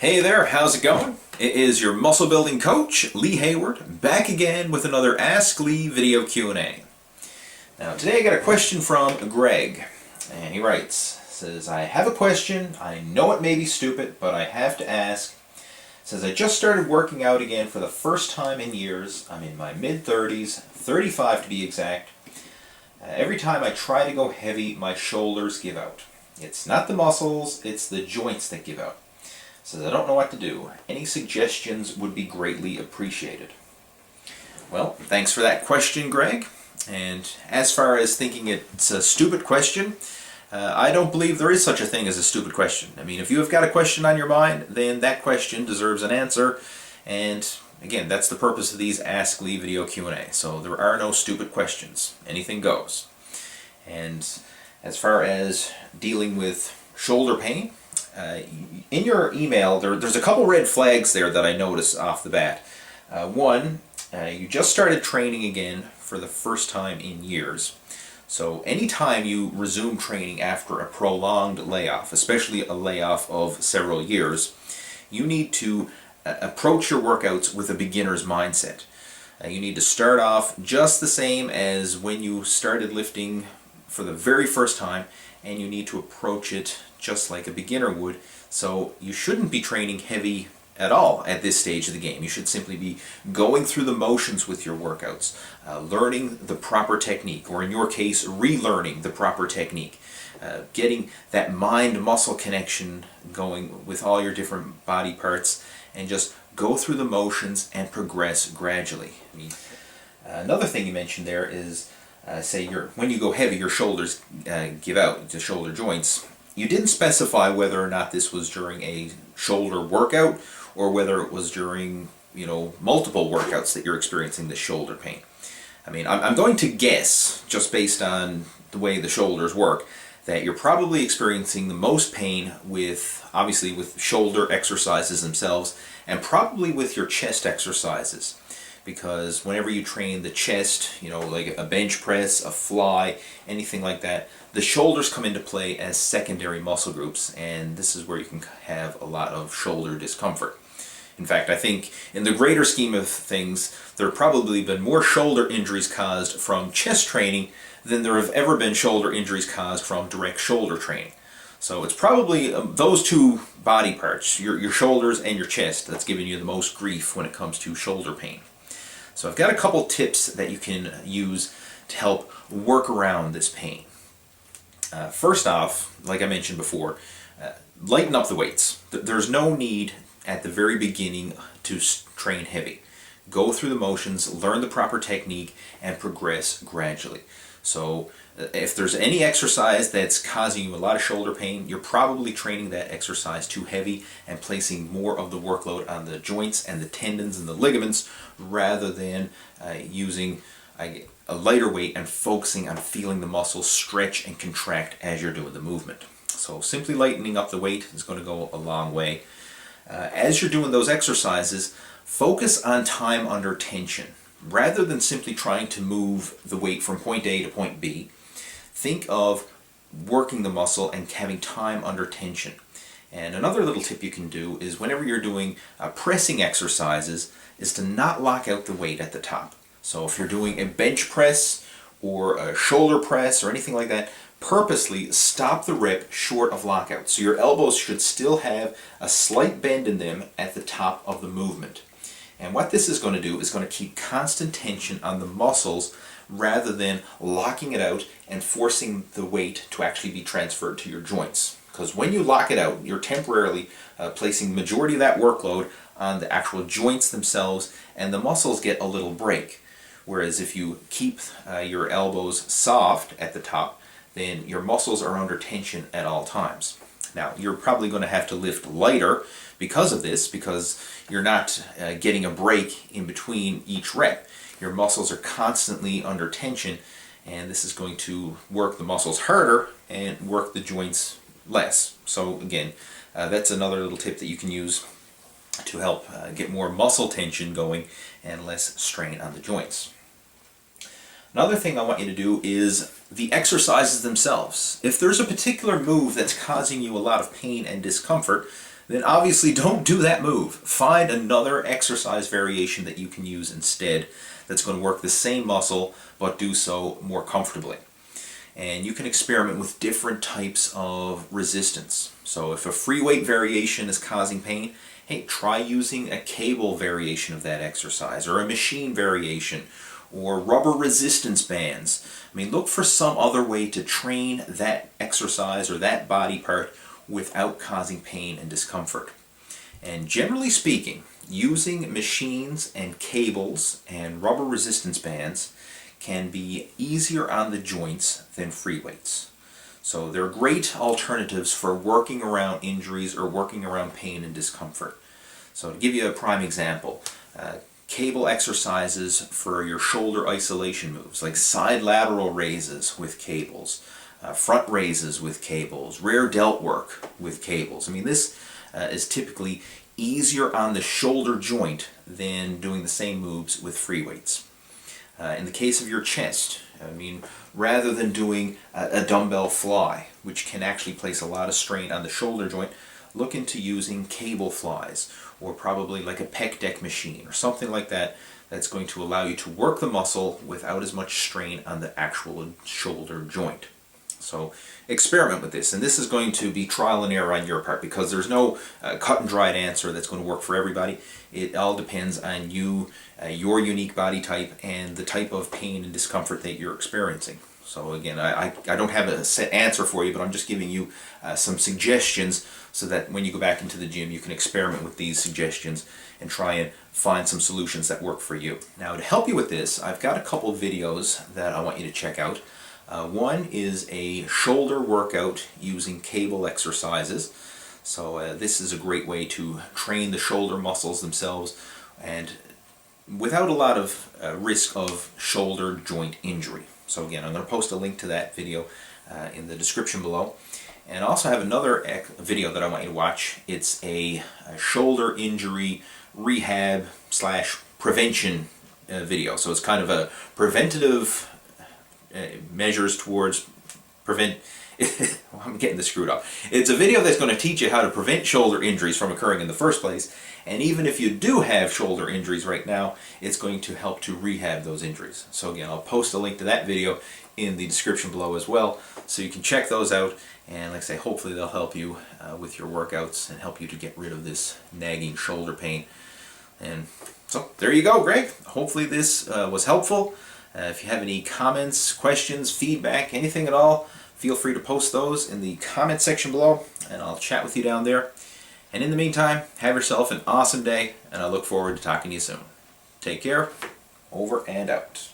Hey there, how's it going? It is your muscle building coach, Lee Hayward, back again with another Ask Lee video Q&A. Now today I got a question from Greg, and he writes, says, I have a question, I know it may be stupid, but I have to ask. Says, I just started working out again for the first time in years. I'm in my mid-30s, 35 to be exact. Every time I try to go heavy, my shoulders give out. It's not the muscles, it's the joints that give out. Says, I don't know what to do. Any suggestions would be greatly appreciated. Well, thanks for that question, Greg. And as far as thinking it's a stupid question, I don't believe there is such a thing as a stupid question. I mean, if you have got a question on your mind, then that question deserves an answer. And again, that's the purpose of these Ask Lee video Q&A. So there are no stupid questions. Anything goes. And as far as dealing with shoulder pain, in your email, there's a couple red flags there that I noticed off the bat. One, you just started training again for the first time in years. So anytime you resume training after a prolonged layoff, especially a layoff of several years, you need to approach your workouts with a beginner's mindset. You need to start off just the same as when you started lifting for the very first time, and you need to approach it just like a beginner would. So you shouldn't be training heavy at all at this stage of the game. You should simply be going through the motions with your workouts, learning the proper technique, or in your case, relearning the proper technique, getting that mind-muscle connection going with all your different body parts, and just go through the motions and progress gradually. I mean, another thing you mentioned there is, say when you go heavy, your shoulders give out, the shoulder joints. You didn't specify whether or not this was during a shoulder workout or whether it was during, multiple workouts that you're experiencing this shoulder pain. I mean, I'm going to guess, just based on the way the shoulders work, that you're probably experiencing the most pain obviously with shoulder exercises themselves, and probably with your chest exercises. Because whenever you train the chest, like a bench press, a fly, anything like that, the shoulders come into play as secondary muscle groups, and this is where you can have a lot of shoulder discomfort. In fact, I think in the greater scheme of things, there have probably been more shoulder injuries caused from chest training than there have ever been shoulder injuries caused from direct shoulder training. So it's probably those two body parts, your shoulders and your chest, that's giving you the most grief when it comes to shoulder pain. So I've got a couple tips that you can use to help work around this pain. First off, like I mentioned before, lighten up the weights. There's no need at the very beginning to train heavy. Go through the motions, learn the proper technique, and progress gradually. So if there's any exercise that's causing you a lot of shoulder pain, you're probably training that exercise too heavy and placing more of the workload on the joints and the tendons and the ligaments rather than using a lighter weight and focusing on feeling the muscles stretch and contract as you're doing the movement. So simply lightening up the weight is going to go a long way. As you're doing those exercises, focus on time under tension. Rather than simply trying to move the weight from point A to point B, think of working the muscle and having time under tension. And another little tip you can do is whenever you're doing pressing exercises is to not lock out the weight at the top. So if you're doing a bench press or a shoulder press or anything like that, purposely stop the rep short of lockout. So your elbows should still have a slight bend in them at the top of the movement. And what this is going to do is going to keep constant tension on the muscles rather than locking it out and forcing the weight to actually be transferred to your joints. Because when you lock it out, you're temporarily placing the majority of that workload on the actual joints themselves, and the muscles get a little break. Whereas if you keep your elbows soft at the top, then your muscles are under tension at all times. Now, you're probably going to have to lift lighter because of this, because you're not getting a break in between each rep. Your muscles are constantly under tension, and this is going to work the muscles harder and work the joints less. So again, that's another little tip that you can use to help get more muscle tension going and less strain on the joints. Another thing I want you to do is the exercises themselves. If there's a particular move that's causing you a lot of pain and discomfort, then obviously don't do that move. Find another exercise variation that you can use instead that's going to work the same muscle but do so more comfortably. And you can experiment with different types of resistance. So if a free weight variation is causing pain, hey, try using a cable variation of that exercise, or a machine variation, or rubber resistance bands. I mean, look for some other way to train that exercise or that body part without causing pain and discomfort. And generally speaking, using machines and cables and rubber resistance bands can be easier on the joints than free weights. So they're great alternatives for working around injuries or working around pain and discomfort. So to give you a prime example, cable exercises for your shoulder isolation moves, like side lateral raises with cables, front raises with cables, rear delt work with cables. I mean, this is typically easier on the shoulder joint than doing the same moves with free weights. In the case of your chest, I mean, rather than doing a dumbbell fly, which can actually place a lot of strain on the shoulder joint, look into using cable flies, or probably like a pec deck machine or something like that that's going to allow you to work the muscle without as much strain on the actual shoulder joint. So experiment with this, and this is going to be trial and error on your part, because there's no cut and dried answer that's going to work for everybody. It all depends on you, your unique body type, and the type of pain and discomfort that you're experiencing. So again, I don't have a set answer for you, but I'm just giving you some suggestions so that when you go back into the gym, you can experiment with these suggestions and try and find some solutions that work for you. Now, to help you with this, I've got a couple of videos that I want you to check out. One is a shoulder workout using cable exercises. So this is a great way to train the shoulder muscles themselves, and without a lot of risk of shoulder joint injury. So again, I'm going to post a link to that video in the description below. And I also have another video that I want you to watch. It's a shoulder injury rehab / prevention video. So it's kind of a preventative measures towards prevent... I'm getting this screwed up. It's a video that's going to teach you how to prevent shoulder injuries from occurring in the first place. And even if you do have shoulder injuries right now, it's going to help to rehab those injuries. So again, I'll post a link to that video in the description below as well, so you can check those out. And like I say, hopefully they'll help you with your workouts and help you to get rid of this nagging shoulder pain. And so there you go, Greg. Hopefully this was helpful. If you have any comments, questions, feedback, anything at all, feel free to post those in the comment section below, and I'll chat with you down there. And in the meantime, have yourself an awesome day, and I look forward to talking to you soon. Take care. Over and out.